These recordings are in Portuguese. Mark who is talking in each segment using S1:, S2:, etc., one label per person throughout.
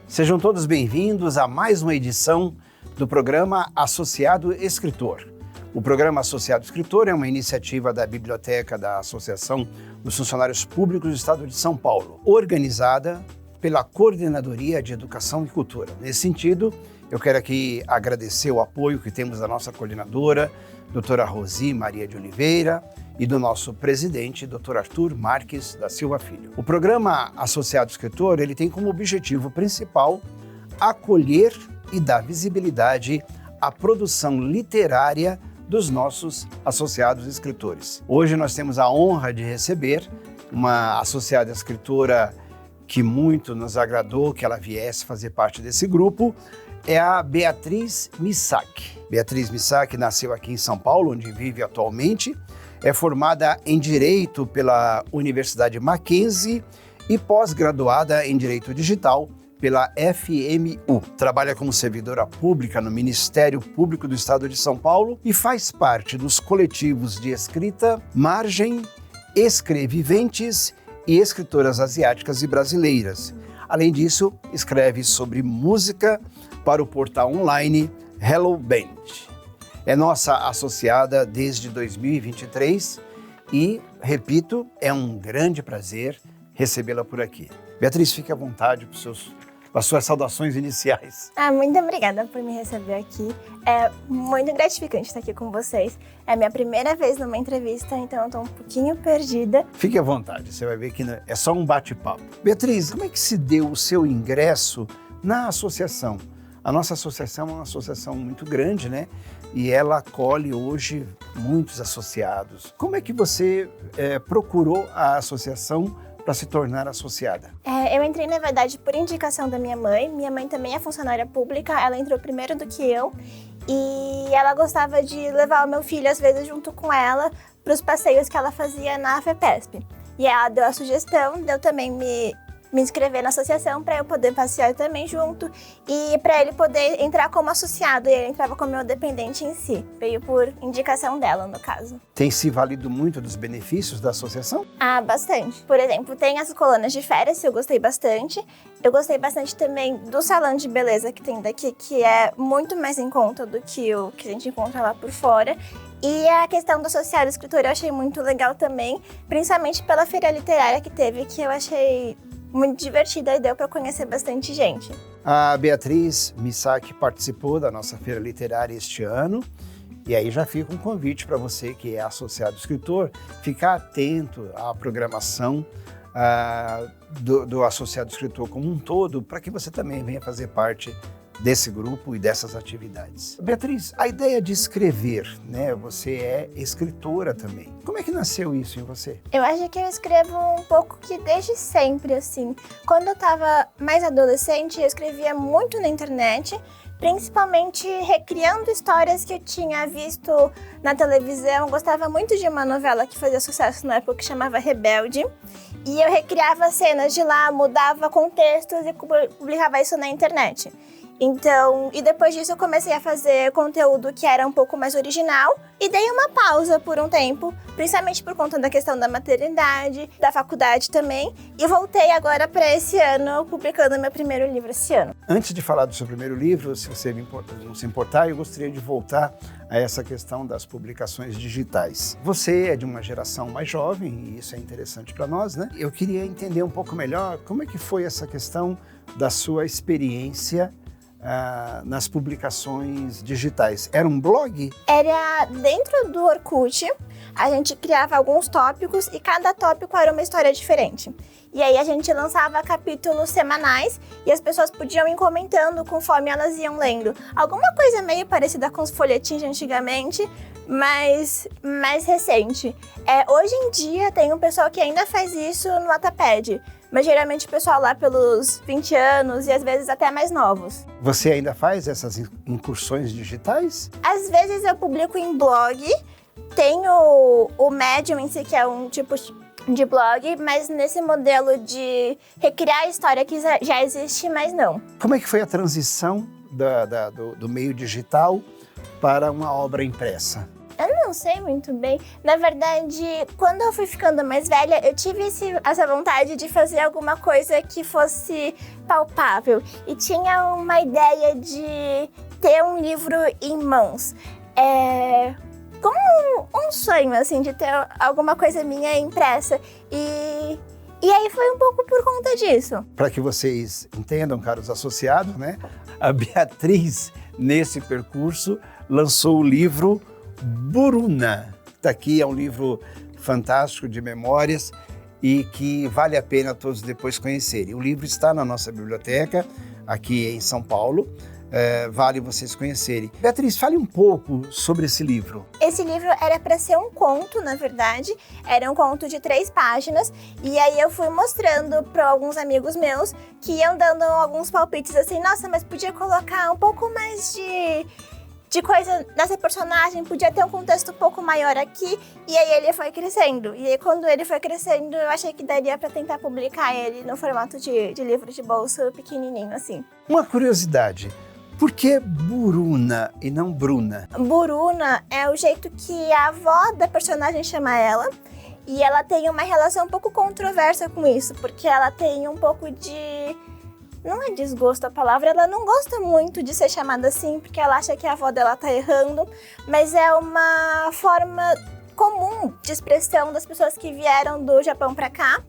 S1: Sejam todos bem-vindos a mais uma edição do programa Associado Escritor. O programa Associado Escritor é uma iniciativa da Biblioteca da Associação dos Funcionários Públicos do Estado de São Paulo, organizada pela Coordenadoria de Educação e Cultura. Nesse sentido, eu quero aqui agradecer o apoio que temos da nossa coordenadora, doutora Rosi Maria de Oliveira, e do nosso presidente, Dr. Arthur Marques da Silva Filho. O programa Associado Escritor, ele tem como objetivo principal acolher e dar visibilidade à produção literária dos nossos associados escritores. Hoje nós temos a honra de receber uma associada escritora que muito nos agradou que ela viesse fazer parte desse grupo, é a Beatriz Missac. Beatriz Missac nasceu aqui em São Paulo, onde vive atualmente, é formada em Direito pela Universidade Mackenzie e pós-graduada em Direito Digital pela FMU. Trabalha como servidora pública no Ministério Público do Estado de São Paulo e faz parte dos coletivos de escrita Margem, Escreviventes e Escritoras Asiáticas e Brasileiras. Além disso, escreve sobre música para o portal online Hello Band. É nossa associada desde 2023 e, repito, é um grande prazer recebê-la por aqui. Beatriz, fique à vontade para as suas saudações iniciais.
S2: Muito obrigada por me receber aqui. É muito gratificante estar aqui com vocês. É a minha primeira vez numa entrevista, então eu estou um pouquinho perdida.
S1: Fique à vontade, você vai ver que é só um bate-papo. Beatriz, como é que se deu o seu ingresso na associação? A nossa associação é uma associação muito grande, né? E ela acolhe hoje muitos associados. Como é que você procurou a associação para se tornar associada?
S2: Eu entrei, na verdade, por indicação da minha mãe. Minha mãe também é funcionária pública, ela entrou primeiro do que eu. E ela gostava de levar o meu filho, às vezes, junto com ela, para os passeios que ela fazia na FEPESP. E ela deu a sugestão de eu também me inscrever na associação para eu poder passear também junto e para ele poder entrar como associado, e ele entrava como meu dependente em si. Veio por indicação dela, no caso.
S1: Tem se valido muito dos benefícios da associação?
S2: Bastante. Por exemplo, tem as colônias de férias, eu gostei bastante. Eu gostei bastante também do salão de beleza que tem daqui, que é muito mais em conta do que o que a gente encontra lá por fora. E a questão do associado escritor eu achei muito legal também, principalmente pela feira literária que teve, que eu achei muito divertida e deu para conhecer bastante gente.
S1: A Beatriz Missac participou da nossa feira literária este ano, e aí já fica um convite para você que é associado escritor, ficar atento à programação do associado escritor como um todo, para que você também venha fazer parte desse grupo e dessas atividades. Beatriz, a ideia de escrever, né? Você é escritora também. Como é que nasceu isso em você?
S2: Eu acho que eu escrevo um pouco que desde sempre, assim. Quando eu tava mais adolescente, eu escrevia muito na internet, principalmente recriando histórias que eu tinha visto na televisão. Eu gostava muito de uma novela que fazia sucesso na época, que chamava Rebelde. E eu recriava cenas de lá, mudava contextos e publicava isso na internet. Então, e depois disso eu comecei a fazer conteúdo que era um pouco mais original e dei uma pausa por um tempo, principalmente por conta da questão da maternidade, da faculdade também, e voltei agora para esse ano, publicando meu primeiro livro esse ano.
S1: Antes de falar do seu primeiro livro, se você não se importar, eu gostaria de voltar a essa questão das publicações digitais. Você é de uma geração mais jovem, e isso é interessante para nós, né? Eu queria entender um pouco melhor como é que foi essa questão da sua experiência nas publicações digitais. Era um blog?
S2: Era dentro do Orkut, a gente criava alguns tópicos e cada tópico era uma história diferente. E aí a gente lançava capítulos semanais e as pessoas podiam ir comentando conforme elas iam lendo. Alguma coisa meio parecida com os folhetins de antigamente, mas mais recente. Hoje em dia tem um pessoal que ainda faz isso no Wattpad, mas geralmente o pessoal lá pelos 20 anos e às vezes até mais novos.
S1: Você ainda faz essas incursões digitais?
S2: Às vezes eu publico em blog, tenho o Medium em si, que é um tipo de blog, mas nesse modelo de recriar a história que já existe, mas não.
S1: Como é que foi a transição do meio digital para uma obra impressa?
S2: Eu não sei muito bem. Na verdade, quando eu fui ficando mais velha, eu tive essa vontade de fazer alguma coisa que fosse palpável. E tinha uma ideia de ter um livro em mãos. Como um sonho, assim, de ter alguma coisa minha impressa. E aí foi um pouco por conta disso.
S1: Para que vocês entendam, caros associados, né? A Beatriz, nesse percurso, lançou o livro Buruna. Está aqui, é um livro fantástico de memórias e que vale a pena todos depois conhecerem. O livro está na nossa biblioteca, aqui em São Paulo. Vale vocês conhecerem. Beatriz, fale um pouco sobre esse livro.
S2: Esse livro era para ser um conto, na verdade. Era um conto de 3 páginas. E aí eu fui mostrando para alguns amigos meus que iam dando alguns palpites assim. Nossa, mas podia colocar um pouco mais de coisa nessa personagem, podia ter um contexto um pouco maior aqui. E aí ele foi crescendo. E aí quando ele foi crescendo, eu achei que daria para tentar publicar ele no formato de livro de bolso pequenininho, assim.
S1: Uma curiosidade. Por que Buruna e não Bruna?
S2: Buruna é o jeito que a avó da personagem chama ela. E ela tem uma relação um pouco controversa com isso, porque ela tem um pouco de... Não é desgosto a palavra, ela não gosta muito de ser chamada assim, porque ela acha que a avó dela tá errando, mas é uma forma comum de expressão das pessoas que vieram do Japão pra cá.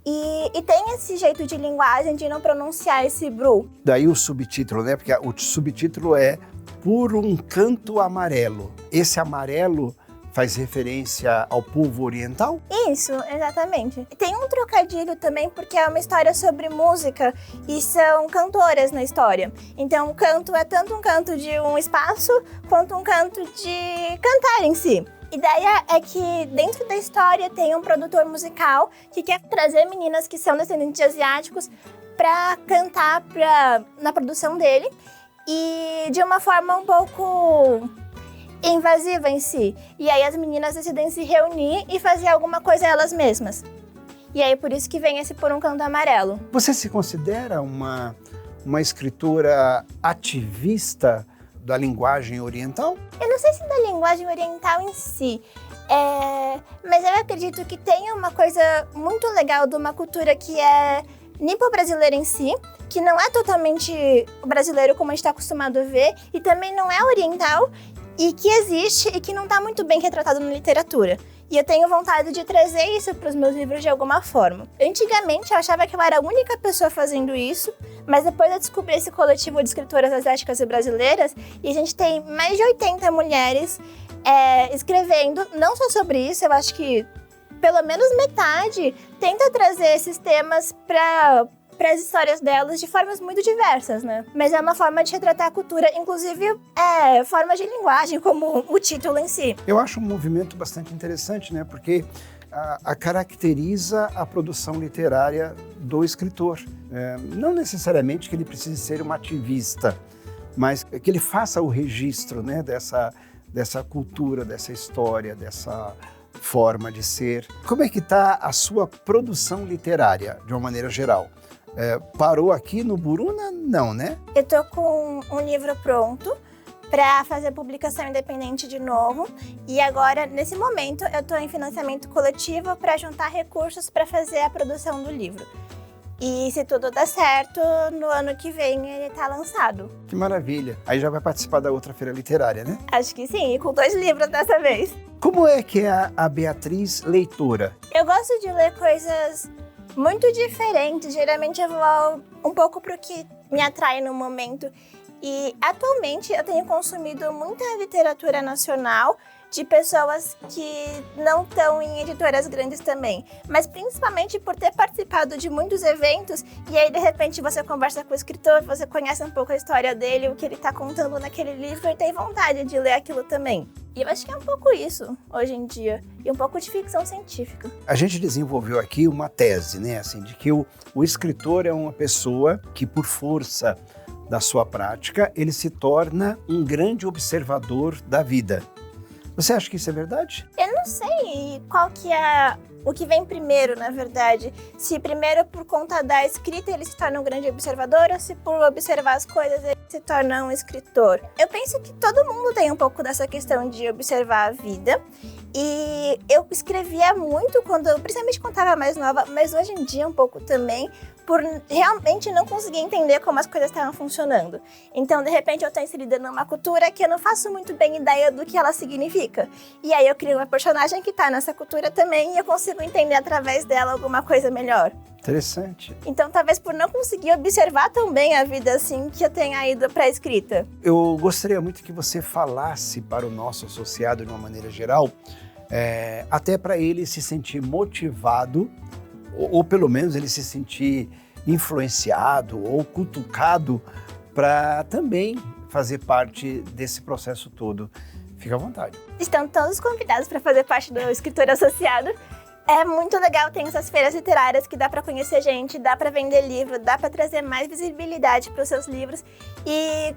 S2: E tem esse jeito de linguagem de não pronunciar esse bru.
S1: Daí o subtítulo, né? Porque o subtítulo é Por um Canto Amarelo. Esse amarelo faz referência ao povo oriental?
S2: Isso, exatamente. Tem um trocadilho também, porque é uma história sobre música e são cantoras na história. Então o canto é tanto um canto de um espaço, quanto um canto de cantar em si. A ideia é que dentro da história tem um produtor musical que quer trazer meninas que são descendentes de asiáticos para cantar na produção dele e de uma forma um pouco invasiva em si. E aí as meninas decidem se reunir e fazer alguma coisa elas mesmas. E aí por isso que vem esse Por um Canto Amarelo.
S1: Você se considera uma escritora ativista da linguagem oriental?
S2: Eu não sei se da linguagem oriental em si, mas eu acredito que tem uma coisa muito legal de uma cultura que é nipo-brasileira em si, que não é totalmente brasileiro como a gente está acostumado a ver, e também não é oriental, e que existe e que não está muito bem retratado na literatura. E eu tenho vontade de trazer isso para os meus livros de alguma forma. Antigamente eu achava que eu era a única pessoa fazendo isso, mas depois eu descobri esse coletivo de escritoras asiáticas e brasileiras, e a gente tem mais de 80 mulheres escrevendo, não só sobre isso, eu acho que pelo menos metade tenta trazer esses temas para as histórias delas de formas muito diversas, né? Mas é uma forma de retratar a cultura, inclusive forma de linguagem, como o título em si.
S1: Eu acho um movimento bastante interessante, né? Porque caracteriza a produção literária do escritor. Não necessariamente que ele precise ser um ativista, mas que ele faça o registro, né, dessa cultura, dessa história, dessa forma de ser. Como é que está a sua produção literária, de uma maneira geral? Parou aqui no Buruna? Não, né?
S2: Eu tô com um livro pronto para fazer publicação independente de novo. E agora, nesse momento, eu tô em financiamento coletivo para juntar recursos para fazer a produção do livro. E se tudo der certo, no ano que vem ele tá lançado.
S1: Que maravilha! Aí já vai participar da outra feira literária, né?
S2: Acho que sim, e com 2 livros dessa vez.
S1: Como é que é a Beatriz leitora?
S2: Eu gosto de ler coisas muito diferentes. Geralmente eu vou um pouco pro que me atrai no momento. E atualmente eu tenho consumido muita literatura nacional de pessoas que não estão em editoras grandes também. Mas principalmente por ter participado de muitos eventos e aí de repente você conversa com o escritor, você conhece um pouco a história dele, o que ele está contando naquele livro e tem vontade de ler aquilo também. E eu acho que é um pouco isso hoje em dia, e um pouco de ficção científica.
S1: A gente desenvolveu aqui uma tese, né, assim, de que o escritor é uma pessoa que, por força da sua prática, ele se torna um grande observador da vida. Você acha que isso é verdade?
S2: Eu não sei qual que é o que vem primeiro, na verdade. Se primeiro por conta da escrita ele se torna um grande observador ou se por observar as coisas ele se torna um escritor. Eu penso que todo mundo tem um pouco dessa questão de observar a vida. E eu escrevia muito principalmente quando estava mais nova, mas hoje em dia um pouco também, por realmente não conseguir entender como as coisas estavam funcionando. Então, de repente, eu estou inserida numa cultura que eu não faço muito bem ideia do que ela significa. E aí eu crio uma personagem que está nessa cultura também e eu consigo entender através dela alguma coisa melhor.
S1: Interessante.
S2: Então, talvez por não conseguir observar tão bem a vida assim, que eu tenha ido para a escrita.
S1: Eu gostaria muito que você falasse para o nosso associado, de uma maneira geral, até para ele se sentir motivado, ou pelo menos ele se sentir influenciado ou cutucado para também fazer parte desse processo todo. Fica à vontade.
S2: Estão todos convidados para fazer parte do Escritor Associado. É muito legal, tem essas feiras literárias que dá para conhecer gente, dá para vender livro, dá para trazer mais visibilidade para os seus livros. E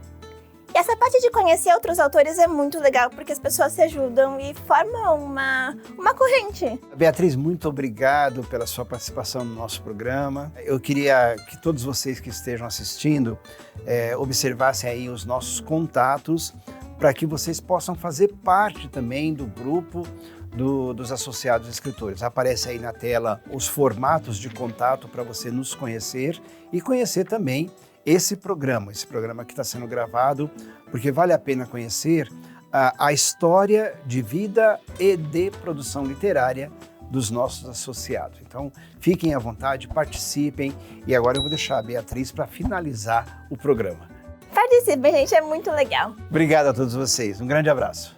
S2: essa parte de conhecer outros autores é muito legal, porque as pessoas se ajudam e formam uma corrente.
S1: Beatriz, muito obrigado pela sua participação no nosso programa. Eu queria que todos vocês que estejam assistindo observassem aí os nossos contatos para que vocês possam fazer parte também do grupo dos associados escritores. Aparece aí na tela os formatos de contato para você nos conhecer e conhecer também esse programa que está sendo gravado, porque vale a pena conhecer a história de vida e de produção literária dos nossos associados. Então, fiquem à vontade, participem, e agora eu vou deixar a Beatriz para finalizar o programa.
S2: Participem, gente, é muito legal.
S1: Obrigado a todos vocês, um grande abraço.